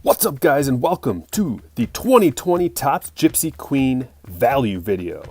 What's up, guys, and welcome to the 2020 Topps Gypsy Queen value video.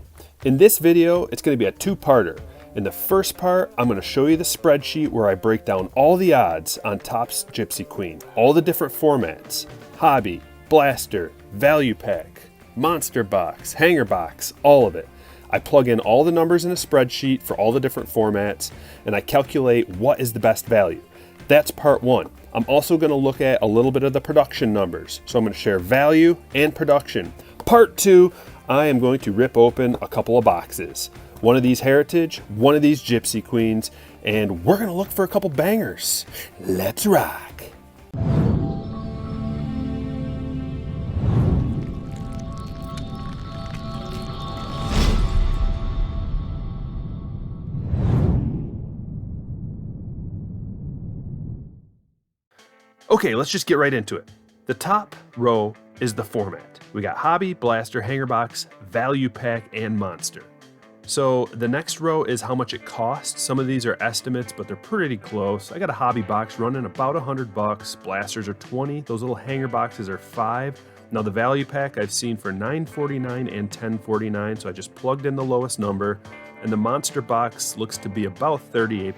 In this video, it's going to be a two-parter. In the first part, I'm going to show you the spreadsheet where I break down all the odds on Topps Gypsy Queen, all the different formats: hobby, blaster, value pack, monster box, hanger box, all of it. I plug in all the numbers in a spreadsheet for all the different formats, and I calculate what is the best value. That's part one. I'm also going to look at a little bit of the production numbers. So I'm going to share value and production. Part two, I am going to rip open a couple of boxes. One of these Heritage, one of these Gypsy Queens, and we're going to look for a couple bangers. Let's rock. Okay, let's just get right into it. The top row is the format. We got hobby, blaster, hanger box, value pack, and monster. So the next row is how much it costs. Some of these are estimates, but they're pretty close. I got a hobby box running about $100. Blasters are 20. Those little hanger boxes are 5. Now the value pack I've seen for $9.49 and $10.49, so I just plugged in the lowest number, and the monster box looks to be about $38.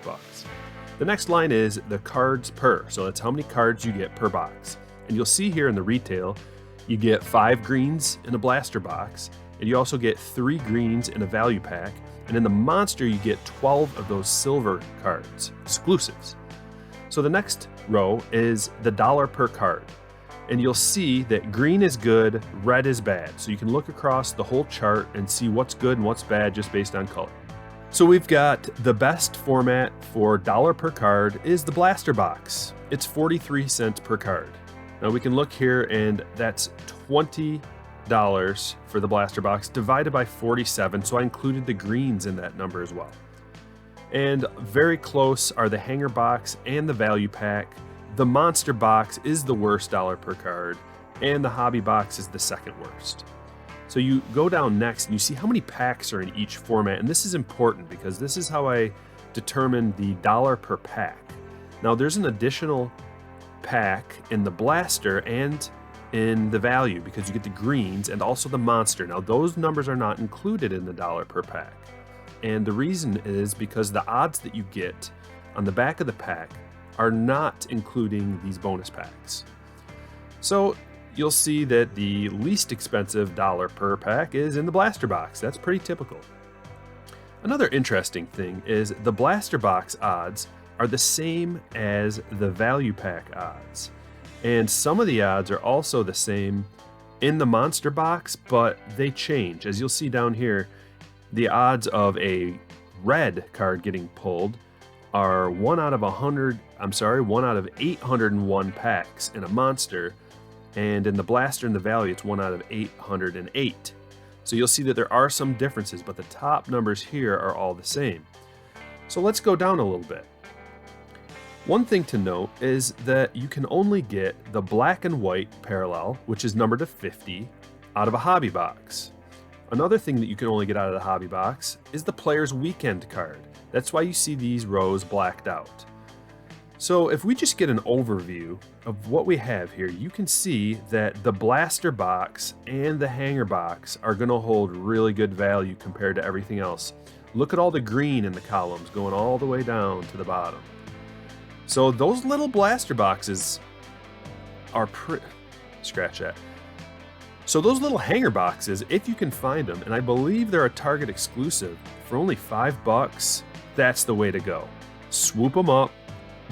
The next line is the cards per, so that's how many cards you get per box. And you'll see here in the retail, you get 5 greens in a blaster box, and you also get 3 greens in a value pack, and in the monster you get 12 of those silver cards, exclusives. So the next row is the dollar per card, and you'll see that green is good, red is bad. So you can look across the whole chart and see what's good and what's bad just based on color. So we've got the best format for dollar per card is the blaster box. It's 43 cents per card. Now we can look here, and that's $20 for the blaster box divided by 47. So I included the greens in that number as well. And very close are the hanger box and the value pack. The monster box is the worst dollar per card, and the hobby box is the second worst. So you go down next and you see how many packs are in each format, and this is important because this is how I determine the dollar per pack. Now there's an additional pack in the blaster and in the value because you get the greens and also the monster. Now those numbers are not included in the dollar per pack, and the reason is because the odds that you get on the back of the pack are not including these bonus packs. So you'll see that the least expensive dollar per pack is in the blaster box. That's pretty typical. Another interesting thing is the blaster box odds are the same as the value pack odds. And some of the odds are also the same in the monster box, but they change. As you'll see down here, the odds of a red card getting pulled are 1 out of 801 packs in a monster. And in the blaster and the value, it's 1 out of 808. So you'll see that there are some differences, but the top numbers here are all the same. So let's go down a little bit. One thing to note is that you can only get the black and white parallel, which is numbered to 50, out of a hobby box. Another thing that you can only get out of the hobby box is the player's weekend card. That's why you see these rows blacked out. So if we just get an overview of what we have here, you can see that the blaster box and the hanger box are going to hold really good value compared to everything else. Look at all the green in the columns going all the way down to the bottom. So those little blaster boxes are scratch that. So those little hanger boxes, if you can find them, and I believe they're a Target exclusive, for only $5, that's the way to go. Swoop them up.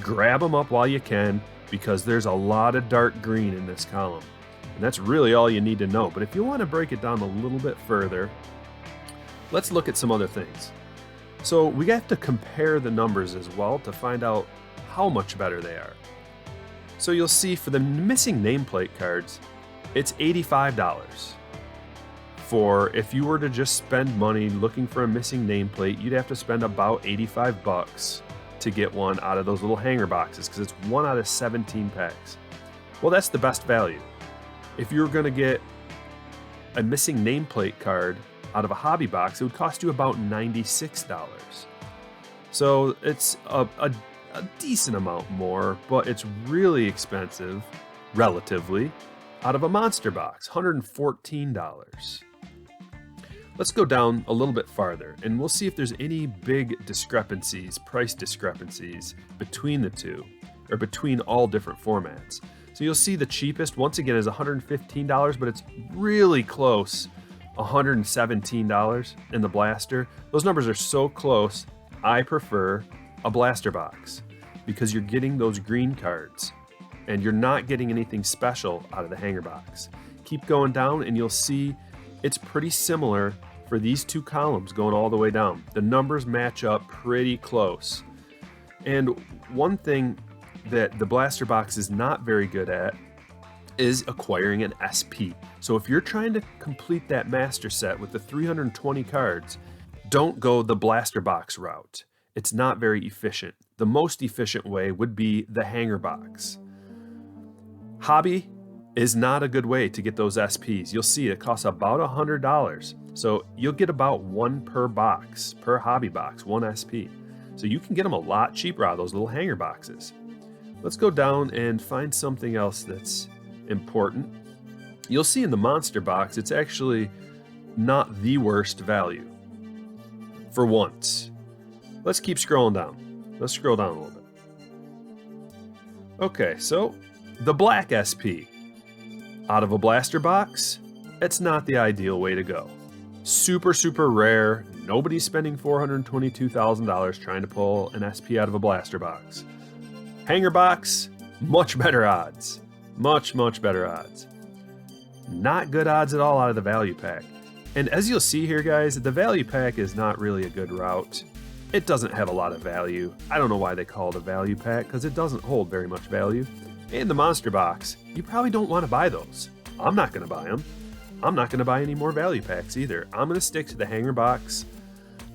Grab them up while you can, because there's a lot of dark green in this column. And that's really all you need to know. But if you want to break it down a little bit further, let's look at some other things. So we have to compare the numbers as well to find out how much better they are. So you'll see for the missing nameplate cards, it's $85. For if you were to just spend money looking for a missing nameplate, you'd have to spend about $85 to get one out of those little hanger boxes, because it's 1 out of 17 packs. Well, that's the best value. If you're going to get a missing nameplate card out of a hobby box, it would cost you about $96. So it's a decent amount more, but it's really expensive relatively, out of a monster box, $114. Let's go down a little bit farther and we'll see if there's any big discrepancies, price discrepancies between the two, or between all different formats. So you'll see the cheapest, once again, is $115, but it's really close, $117 in the blaster. Those numbers are so close, I prefer a blaster box because you're getting those green cards and you're not getting anything special out of the hanger box. Keep going down and you'll see it's pretty similar for these two columns going all the way down. The numbers match up pretty close. And one thing that the blaster box is not very good at is acquiring an SP. So if you're trying to complete that master set with the 320 cards, don't go the blaster box route. It's not very efficient. The most efficient way would be the hanger box. Hobby is not a good way to get those SPs. You'll see it costs about $100. So you'll get about one per box, per hobby box, one SP. So you can get them a lot cheaper out of those little hanger boxes. Let's go down and find something else that's important. You'll see in the monster box, it's actually not the worst value for once. Let's keep scrolling down. Let's scroll down a little bit. Okay, so the black SP out of a blaster box, it's not the ideal way to go. Super, super rare. Nobody's spending $422,000 trying to pull an SP out of a blaster box. Hanger box, much better odds. Much, much better odds. Not good odds at all out of the value pack. And as you'll see here, guys, the value pack is not really a good route. It doesn't have a lot of value. I don't know why they call it a value pack, because it doesn't hold very much value. And the monster box, you probably don't want to buy those. I'm not going to buy them. I'm not going to buy any more value packs either. I'm going to stick to the hanger box,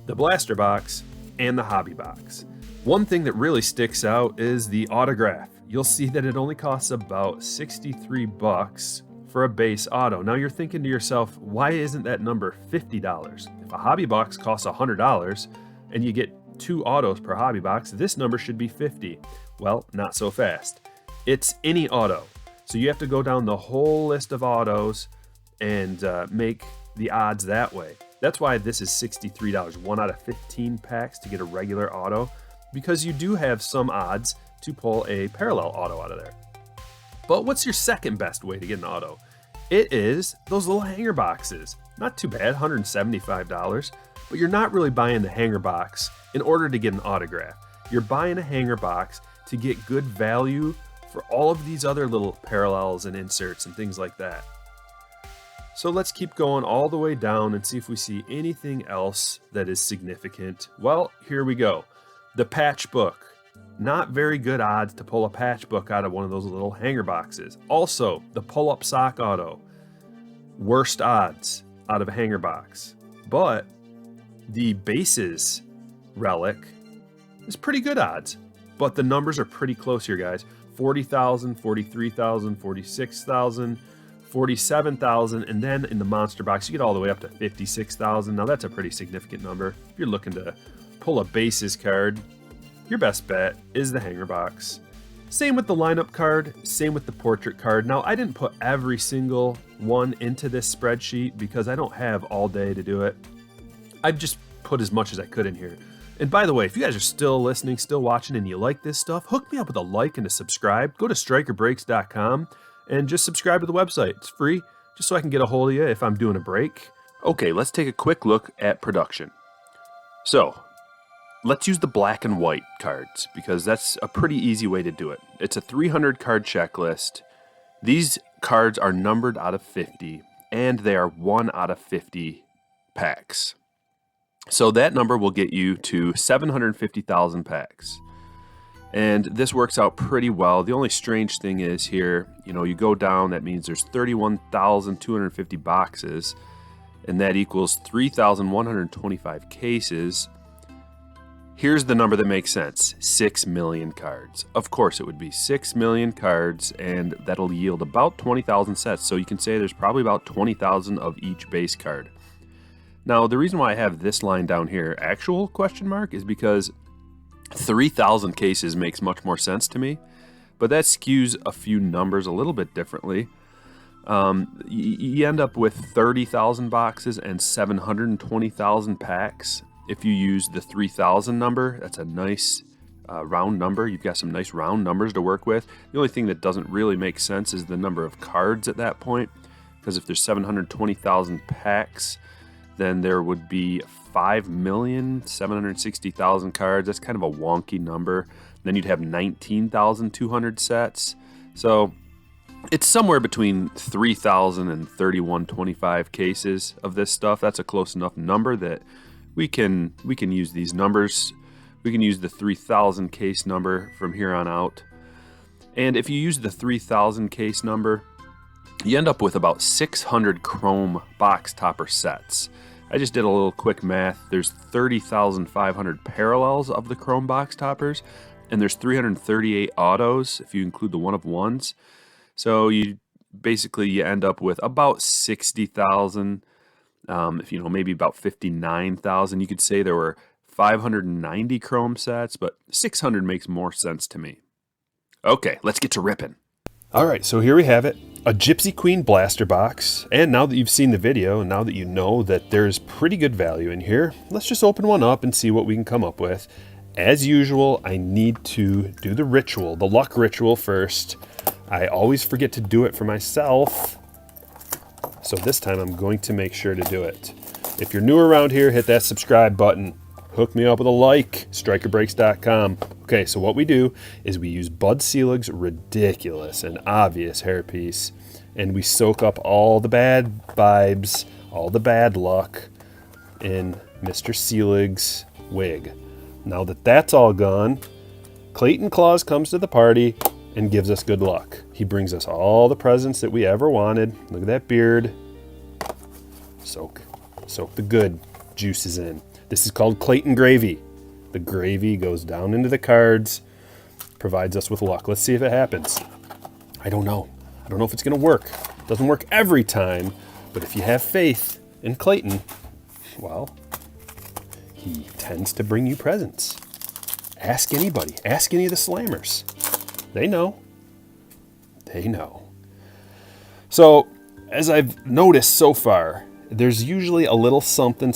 the blaster box, and the hobby box. One thing that really sticks out is the autograph. You'll see that it only costs about 63 bucks for a base auto. Now you're thinking to yourself, why isn't that number $50? If a hobby box costs $100 and you get 2 autos per hobby box, this number should be $50. Well, not so fast. It's any auto. So you have to go down the whole list of autos and make the odds that way. That's why this is $63, 1 out of 15 packs to get a regular auto, because you do have some odds to pull a parallel auto out of there. But what's your second best way to get an auto? It is those little hanger boxes. Not too bad, $175, but you're not really buying the hanger box in order to get an autograph. You're buying a hanger box to get good value for all of these other little parallels and inserts and things like that. So let's keep going all the way down and see if we see anything else that is significant. Well, here we go. The patch book. Not very good odds to pull a patch book out of one of those little hanger boxes. Also, the pull-up sock auto. Worst odds out of a hanger box. But the bases relic is pretty good odds. But the numbers are pretty close here, guys. 40,000, 43,000, 46,000, 47,000, and then in the monster box, you get all the way up to 56,000. Now that's a pretty significant number. If you're looking to pull a bases card, your best bet is the hanger box. Same with the lineup card, same with the portrait card. Now, I didn't put every single one into this spreadsheet because I don't have all day to do it. I've just put as much as I could in here. And by the way, if you guys are still listening, still watching, and you like this stuff, hook me up with a like and a subscribe. Go to StrykerBreaks.com and just subscribe to the website. It's free, just so I can get a hold of you if I'm doing a break. Okay, let's take a quick look at production. So, let's use the black and white cards because that's a pretty easy way to do it. It's a 300 card checklist. These cards are numbered out of 50 and they are 1 out of 50 packs. So that number will get you to 750,000 packs. And this works out pretty well. The only strange thing is here, you go down, that means there's 31,250 boxes, and that equals 3,125 cases. Here's the number that makes sense, 6 million cards. Of course it would be 6 million cards, and that'll yield about 20,000 sets. So you can say there's probably about 20,000 of each base card. Now, the reason why I have this line down here, actual question mark, is because 3,000 cases makes much more sense to me. but that skews a few numbers a little bit differently. You end up with 30,000 boxes and 720,000 packs. If you use the 3,000 number, that's a nice round number. You've got some nice round numbers to work with. The only thing that doesn't really make sense is the number of cards at that point, because if there's 720,000 packs, then there would be 5,760,000 cards. That's kind of a wonky number. Then you'd have 19,200 sets. So it's somewhere between 3,000 and 3,125 cases of this stuff. That's a close enough number that we can use these numbers. We can use the 3,000 case number from here on out. And if you use the 3,000 case number, you end up with about 600 chrome box topper sets. I just did a little quick math. There's 30,500 parallels of the chrome box toppers, and there's 338 autos if you include the one of ones. So you end up with about 60,000. If maybe about 59,000. You could say there were 590 chrome sets, but 600 makes more sense to me. Okay, let's get to ripping. All right, so here we have it, a Gypsy Queen blaster box. And now that you've seen the video, and now that you know that there's pretty good value in here, let's just open one up and see what we can come up with. As usual, I need to do the ritual, the luck ritual first. I always forget to do it for myself, so this time I'm going to make sure to do it. If you're new around here, hit that subscribe button. Hook me up with a like, StrykerBreaks.com. Okay, so what we do is we use Bud Selig's ridiculous and obvious hairpiece, and we soak up all the bad vibes, all the bad luck in Mr. Selig's wig. Now that that's all gone, Clayton Claus comes to the party and gives us good luck. He brings us all the presents that we ever wanted. Look at that beard. Soak the good juices in. This is called Clayton gravy. The gravy goes down into the cards, provides us with luck. Let's see if it happens. I don't know. I don't know if it's gonna work. It doesn't work every time, but if you have faith in Clayton, well, he tends to bring you presents. Ask anybody. Ask any of the slammers. They know. They know. So, as I've noticed so far, there's usually a little something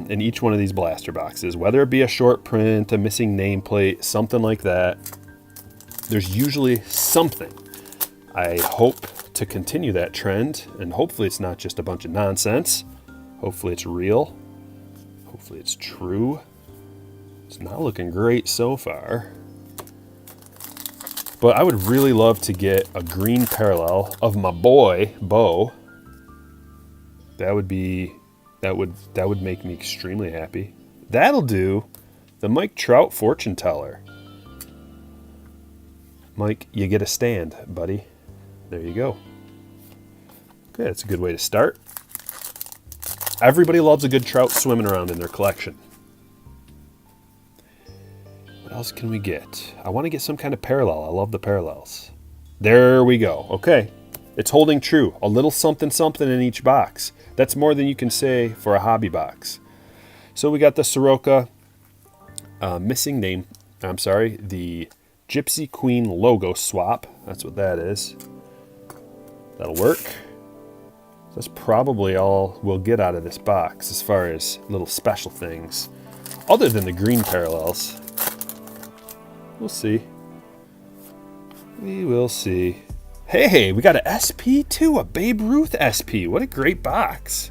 in each one of these blaster boxes, whether it be a short print, a missing nameplate, something like that. There's usually something. I hope to continue that trend, and hopefully it's not just a bunch of nonsense. Hopefully it's real. Hopefully it's true. It's not looking great so far. But I would really love to get a green parallel of my boy, Bo. That would make me extremely happy. That'll do. The Mike Trout fortune teller. Mike, you get a stand, buddy. There you go. Okay, that's a good way to start. Everybody loves a good trout swimming around in their collection. What else can we get? I want to get some kind of parallel. I love the parallels. There we go. Okay. It's holding true. A little something in each box. That's more than you can say for a hobby box. So we got the Soroka missing name. I'm sorry, the Gypsy Queen logo swap. That's what that is. That'll work. That's probably all we'll get out of this box as far as little special things. Other than the green parallels. We'll see. We will see. Hey, we got an SP too, a Babe Ruth SP. What a great box.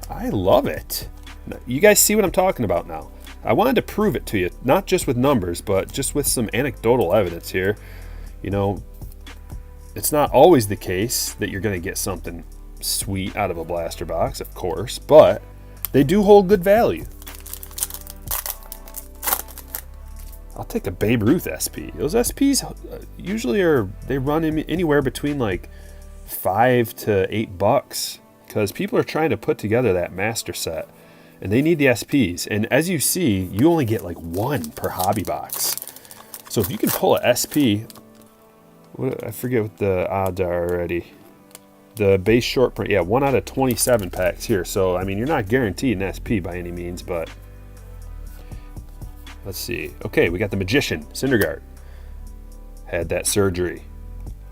I love it. You guys see what I'm talking about now. I wanted to prove it to you, not just with numbers, but just with some anecdotal evidence here. You know, it's not always the case that you're going to get something sweet out of a blaster box, of course, but they do hold good value. I'll take a Babe Ruth SP. Those SPs usually they run anywhere between like $5 to $8 because people are trying to put together that master set and they need the SPs. And as you see, you only get like one per hobby box. So if you can pull a SP, I forget what the odds are already. The base short print, yeah, 1 out of 27 packs here. So, I mean, you're not guaranteed an SP by any means, but let's see. Okay, we got the Magician, Syndergaard. Had that surgery.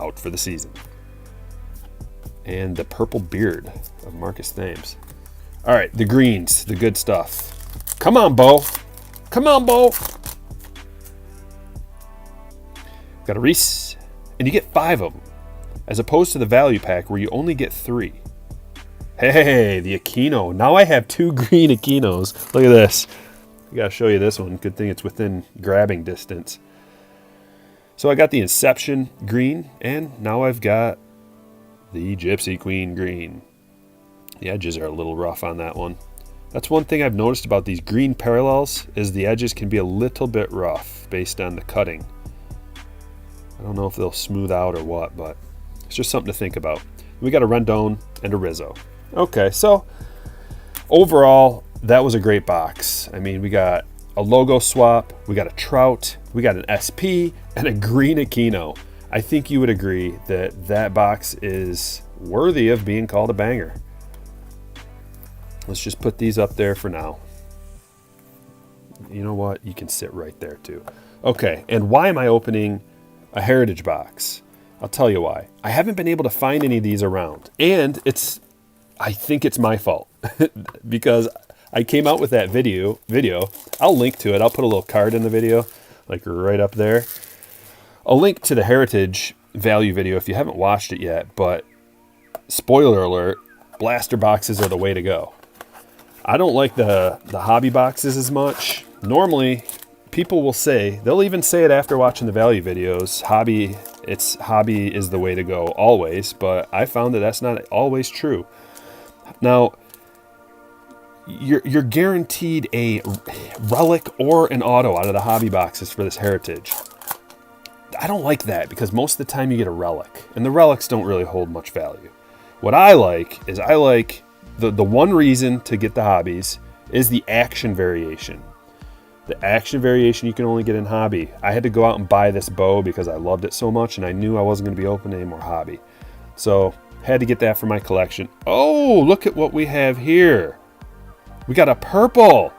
Out for the season. And the purple beard of Marcus Thames. All right, the greens, the good stuff. Come on, Bo. Come on, Bo. Got a Reese, and you get 5 of them, as opposed to the value pack where you only get 3. Hey, the Aquino. Now I have 2 green Aquinos. Look at this. I gotta show you this one. Good thing it's within grabbing distance. So I got the Inception green, and now I've got the Gypsy Queen green. The edges are a little rough on that one. That's one thing I've noticed about these green parallels is the edges can be a little bit rough based on the cutting. I don't know if they'll smooth out or what, but it's just something to think about. We got a Rendon and a Rizzo. Okay, so overall, that was a great box. I mean, we got a logo swap, we got a Trout, we got an SP, and a green Aquino. I think you would agree that that box is worthy of being called a banger. Let's just put these up there for now. You know what? You can sit right there too. Okay, and why am I opening a Heritage box? I'll tell you why. I haven't been able to find any of these around, and I think it's my fault because I came out with that video. I'll link to it. I'll put a little card in the video, like right up there. I'll link to the Heritage value video if you haven't watched it yet, but spoiler alert, blaster boxes are the way to go. I don't like the hobby boxes as much. Normally, people will say, they'll even say it after watching the value videos, hobby is the way to go always, but I found that that's not always true. Now, you're guaranteed a relic or an auto out of the hobby boxes for this Heritage. I don't like that because most of the time you get a relic, and the relics don't really hold much value. What I like is the one reason to get the hobbies is the action variation. The action variation you can only get in hobby. I had to go out and buy this bow because I loved it so much and I knew I wasn't going to be opening any more hobby. So had to get that for my collection. Oh, look at what we have here. We got a purple.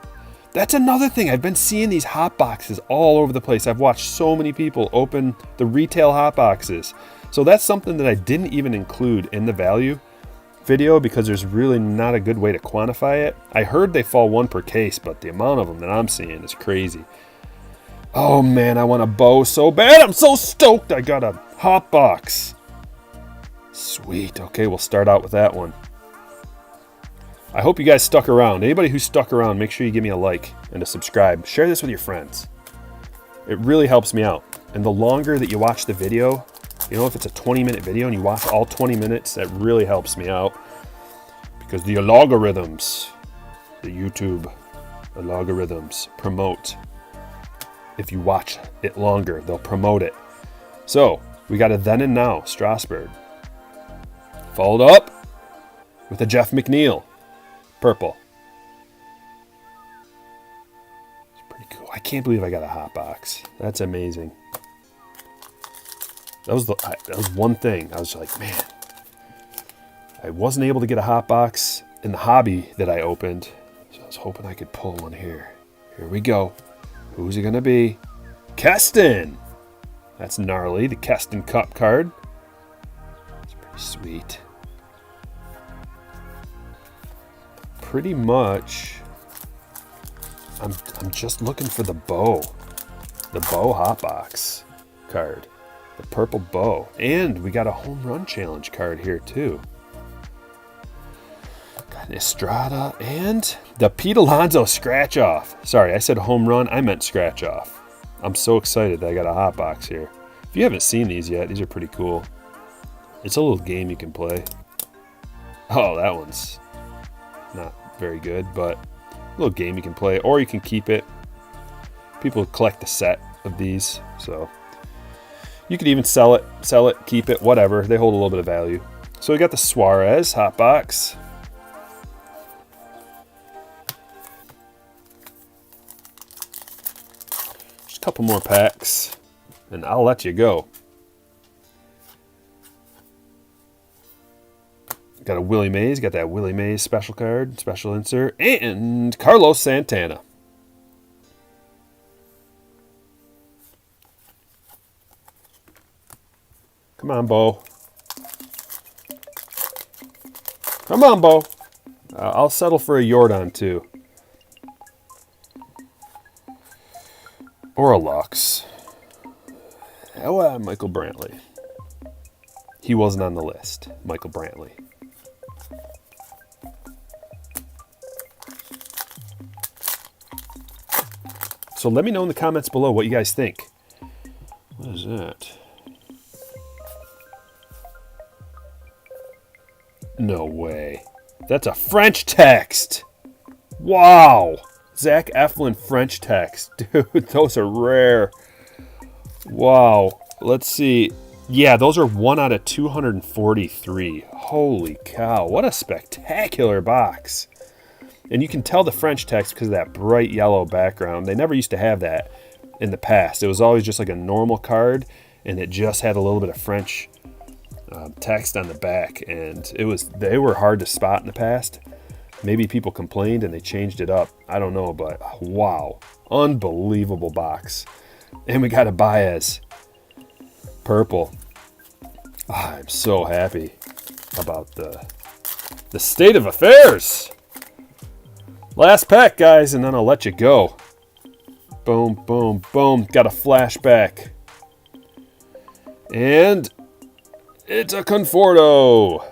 That's another thing. I've been seeing these hot boxes all over the place. I've watched so many people open the retail hot boxes. So that's something that I didn't even include in the value video because there's really not a good way to quantify it. I heard they fall 1 per case, but the amount of them that I'm seeing is crazy. Oh man, I want a bow so bad. I'm so stoked I got a hot box. Sweet. Okay, we'll start out with that one. I hope you guys stuck around. Anybody who stuck around, make sure you give me a like and a subscribe. Share this with your friends. It really helps me out. And the longer that you watch the video, you know, if it's a 20-minute video and you watch all 20 minutes, that really helps me out. Because the algorithms, the YouTube algorithms promote. If you watch it longer, they'll promote it. So, we got a Then and Now, Strasburg. Followed up with a Jeff McNeil, purple. It's pretty cool. I can't believe I got a hot box. That's amazing. That was one thing. I was like, man, I wasn't able to get a hot box in the hobby that I opened. So I was hoping I could pull one here. Here we go. Who's it going to be? Keston. That's gnarly. The Keston Cup card. It's pretty sweet. Pretty much, I'm just looking for the bow. The bow hot box card. The purple bow. And we got a home run challenge card here too. Got an Estrada and the Pete Alonso scratch off. Sorry, I said home run. I meant scratch off. I'm so excited that I got a hot box here. If you haven't seen these yet, these are pretty cool. It's a little game you can play. Oh, that one's not very good, but a little game you can play, or you can keep it. People collect the set of these, so you could even sell it, keep it, whatever. They hold a little bit of value. So we got the Suarez hot box. Just a couple more packs, and I'll let you go. Got a Willie Mays, got that Willie Mays special card, special insert, and Carlos Santana. Come on, Bo. Come on, Bo. I'll settle for a Yordan, too. Or a Lux. Oh, Michael Brantley. He wasn't on the list. Michael Brantley. So let me know in the comments below what you guys think. What is that? No way. That's a French text. Wow. Zach Eflin French text. Dude, those are rare. Wow. Let's see. Yeah, those are 1 out of 243. Holy cow. What a spectacular box. And you can tell the French text because of that bright yellow background. They never used to have that in the past. It was always just like a normal card, and it just had a little bit of French text on the back. And they were hard to spot in the past. Maybe people complained and they changed it up. I don't know, but wow. Unbelievable box. And we got a Baez. Purple. Oh, I'm so happy about the state of affairs. Last pack, guys, and then I'll let you go. Boom, boom, boom. Got a flashback. And it's a Conforto.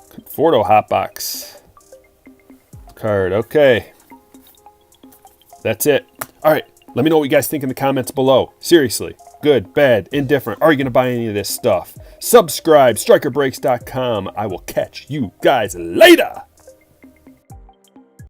Conforto Hotbox card. Okay. That's it. All right. Let me know what you guys think in the comments below. Seriously. Good, bad, indifferent. Are you going to buy any of this stuff? Subscribe. StrykerBreaks.com. I will catch you guys later.